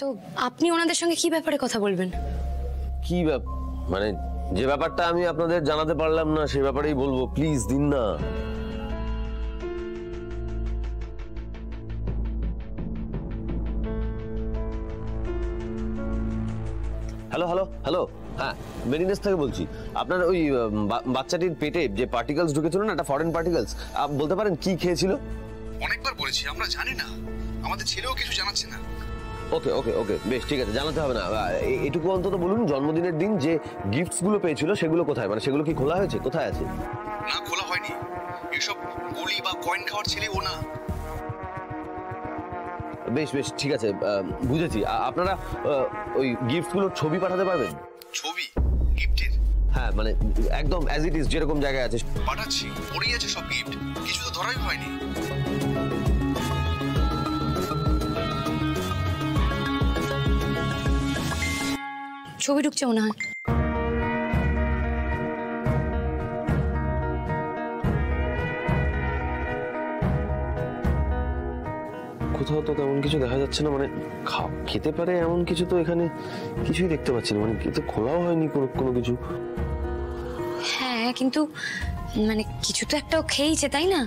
তো আপনি ওনাদের সঙ্গে কি ব্যাপারে কথা বলবেন? কি মানে যে ব্যাপারটা আমি আপনাদের জানাতে পারলাম না সেই ব্যাপারেই বলবো, প্লিজ দিন না। হ্যালো হ্যালো হ্যালো, হ্যাঁ মেরিনেস থেকে বলছি। আপনার ওই বাচ্চাটির পেটে যে পার্টিকেলস ঢুকেছিল না, একটা ফরেন পার্টিকেলস, বলতে পারেন কি খেয়েছিল? অনেকবার বলেছি আমরা জানি না, আমাদের ছেলেও কিছু জানাচ্ছে না। ওকে ওকে ওকে, বেশ ঠিক আছে, জানাতে হবে না। এটুকু অন্তত বলুন, জন্মদিনের দিন যে গিফটস গুলো পেয়েছিল সেগুলো কোথায়, মানে সেগুলো কি খোলা হয়েছে, কোথায় আছে? না, খোলা হয়নি। এসব গুলি বা কয়েন খাওয়ার ছেলে ও না। বেশ বেশ ঠিক আছে, বুঝেছি। আপনারা ওই গিফটস গুলোর ছবি পাঠাতে পারবেন? ছবি গিফটের? হ্যাঁ, মানে একদম অ্যাজ ইট ইজ, যেরকম জায়গায় আছে পাঠাচ্ছি। পড়েই আছে সব গিফট, কিছু তো ধরাই হয়নি। ছবি ঢুকছে মনে হয়। কোথাও তো তেমন কিছু দেখা যাচ্ছে না, মানে খেতে পারে এমন কিছু তো এখানে কিছুই দেখতে পাচ্ছি না, মানে তো খোলাও হয়নি কোনো কিছু। হ্যাঁ, কিন্তু মানে কিছু তো একটা খেয়েছে, তাই না?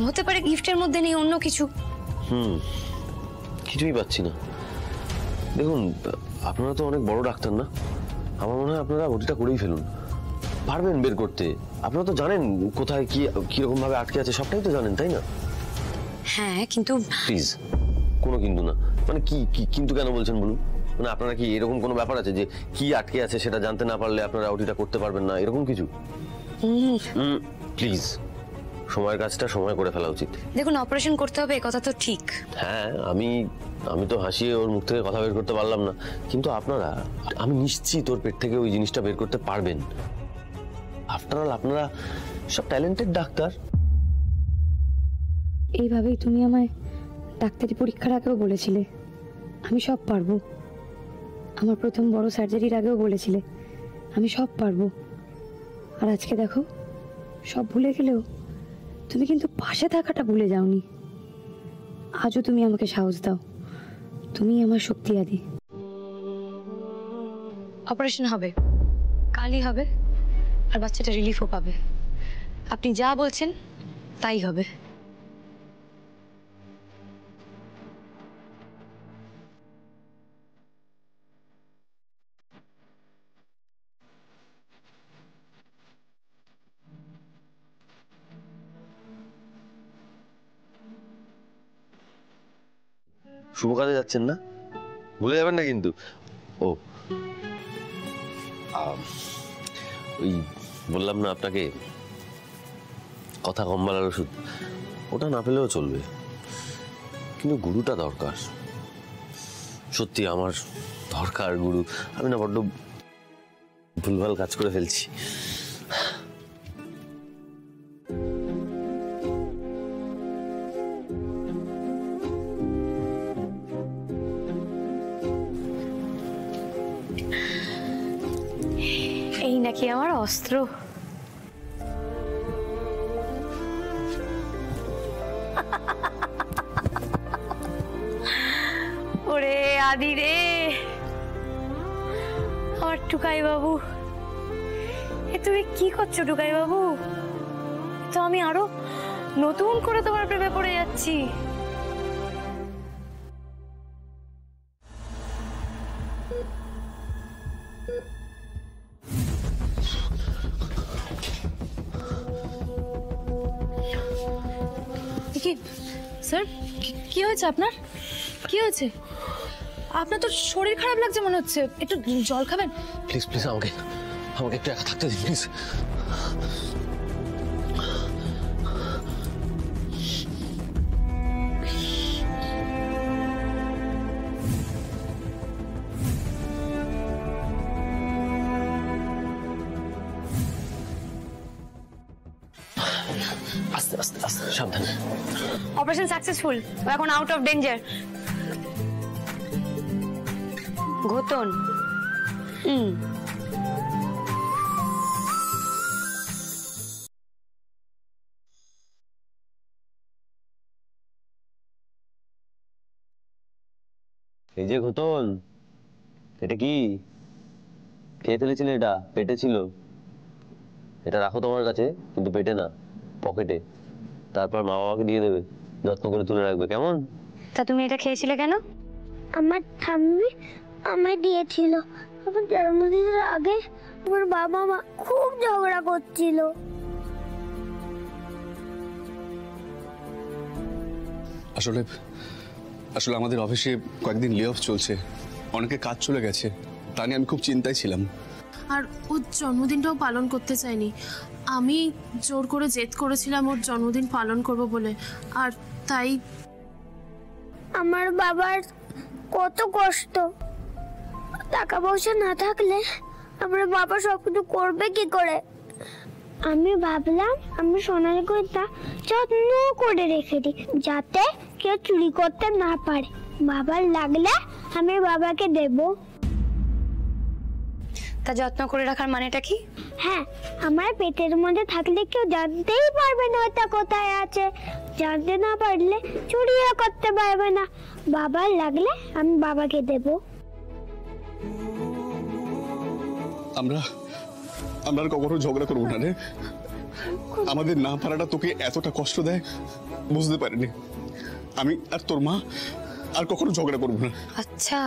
হতে পারে গিফটের মধ্যে নেই অন্য কিছু। কিছুই পাচ্ছি না। দেখুন, আপনারা তো অনেক বড় ডাক্তার না, আমার মনে হয় আপনারা ওটিটা করেই ফেলুন, পারবেন বের করতে। আপনারা তো জানেন কোথায় কি কিরকম ভাবে আটকে আছে, সবটাই তো জানেন, তাই না? হ্যাঁ, কিন্তু প্লিজ কোনো কিন্তু না, মানে কি কিন্তু কেন বলছেন বলুন? মানে আপনারা কি এরকম কোনো ব্যাপার আছে যে কি আটকে আছে সেটা জানতে না পারলে আপনারা ওটিটা করতে পারবেন না, এরকম কিছু? প্লিজ, সময়ের কাজটা সময় করে ফেলা উচিত। দেখুন, অপারেশন করতে হবে, কথা তো ঠিক। হ্যাঁ, আমি তো হাসিয়ে ওর মুখ থেকে কথা বের করতে পারলাম না, কিন্তু আপনারা, আমি নিশ্চিত ওর পেট থেকে ওই জিনিসটা বের করতে পারবেন। আফটার অল আপনারা সব ট্যালেন্টেড ডাক্তার। এইভাবেই তুমি আমায় ডাক্তারি পরীক্ষার আগেও বলেছিলে আমি সব পারবো। আমার প্রথম বড় সার্জারির আগেও বলেছিলে আমি সব পারবো। আর আজকে দেখো, সব ভুলে গেলেও তুমি কিন্তু পাশে থাকাটা ভুলে যাওনি। আজও তুমি আমাকে সাহস দাও, তুমি আমার শক্তি আদি। অপারেশন হবে, কালই হবে, আর বাচ্চাটা রিলিফও পাবে। আপনি যা বলছেন তাই হবে। শুভ কাজে যাচ্ছেন না, ভুলে যাবেন না কিন্তু। ও ওই বললাম না আপনাকে, কথা কম বলার ওষুধ, ওটা না পেলেও চলবে, কিন্তু গুরুটা দরকার। সত্যি আমার দরকার গুরু। আমি না বড্ড ভুলভাল কাজ করে ফেলছি। এই নাকি আমার অস্ত্র। ওরে আদি রে, আমার টুকাই বাবু, এ তুমি কি করছো টুকাই বাবু? তো আমি আরো নতুন করে তোমার প্রেমে পড়ে যাচ্ছি। স্যার, কি হয়েছে আপনার? কি হয়েছে? আপনার তো শরীর খারাপ লাগছে মনে হচ্ছে, একটু জল খাবেন? প্লিজ প্লিজ আমাকে একটু একা থাকতে দিন প্লিজ। আস্তে আস্তে আস্তে, সাবধানে। অপারেশন সাকসেসফুল, এখন আউট অফ ডেঞ্জার। ঘোতন। এই যে ঘটন, এটা কি খেয়ে ফেলেছিলে? এটা পেটে ছিল। এটা রাখো তোমার কাছে, কিন্তু পেটে না, পকেটে। তারপর মা বাবাকে দিয়ে দেবে, যত্ন করে তুলে রাখবে, কেমন? তা তুমি এটা খেয়েছিলে কেন? আমার ঠাম্মি আমায় দিয়েছিল। আমার জন্মদিনের আগে আমার বাবা মা খুব ঝগড়া করছিল। আসলে আসলে আমাদের অফিসে কয়েকদিন লে অফ চলছে, অনেকে কাজ চলে গেছে, তা নিয়ে আমি খুব চিন্তায় ছিলাম। আর ওর জন্মদিনটাও পালন করতে চাইনি। আমি জোর করে জেদ করেছিলাম ওর জন্মদিন পালন করব বলে, আর তাই আমার বাবার কত কষ্ট, টাকা পয়সা না থাকলে আমার বাবা সবকিছু করবে কি করে। আমি ভাবলাম আমি সোনার গয়না যত্ন করে রেখে দিই, যাতে কেউ চুরি করতে না পারে। বাবার লাগলে আমি বাবাকে দেব। তা যত্ন করে রাখার মানেটা কি? হ্যাঁ, আমার পেটের মধ্যে থাকলে কেউ জানতেই পারবে না ওটা কোথায় আছে। জানতে না পারলে চুরিও করতে পারবে না। বাবার লাগলে আমি বাবাকে দেব। আমরা আমরা আর কখনো ঝগড়া করবো না রে। আমাদের না পারাটা তোকে এতটা কষ্ট দেয় বুঝতে পারিনি। আমি আর তোর মা আর কখনো ঝগড়া করবো না। আচ্ছা,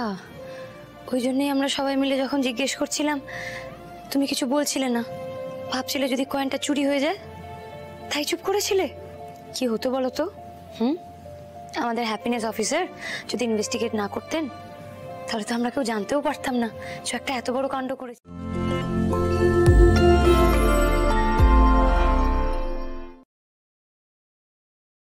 ওই জন্যই আমরা সবাই মিলে যখন জিজ্ঞেস করছিলাম তুমি কিছু বলছিলে না, ভাবছিলে যদি কয়েনটা চুরি হয়ে যায়, তাই চুপ করেছিলে। কি হতো বলো তো? আমাদের হ্যাপিনেস অফিসার যদি ইনভেস্টিগেট না করতেন, তাহলে তো আমরা কেউ জানতেও পারতাম না যে একটা এত বড় কাণ্ড করেছে।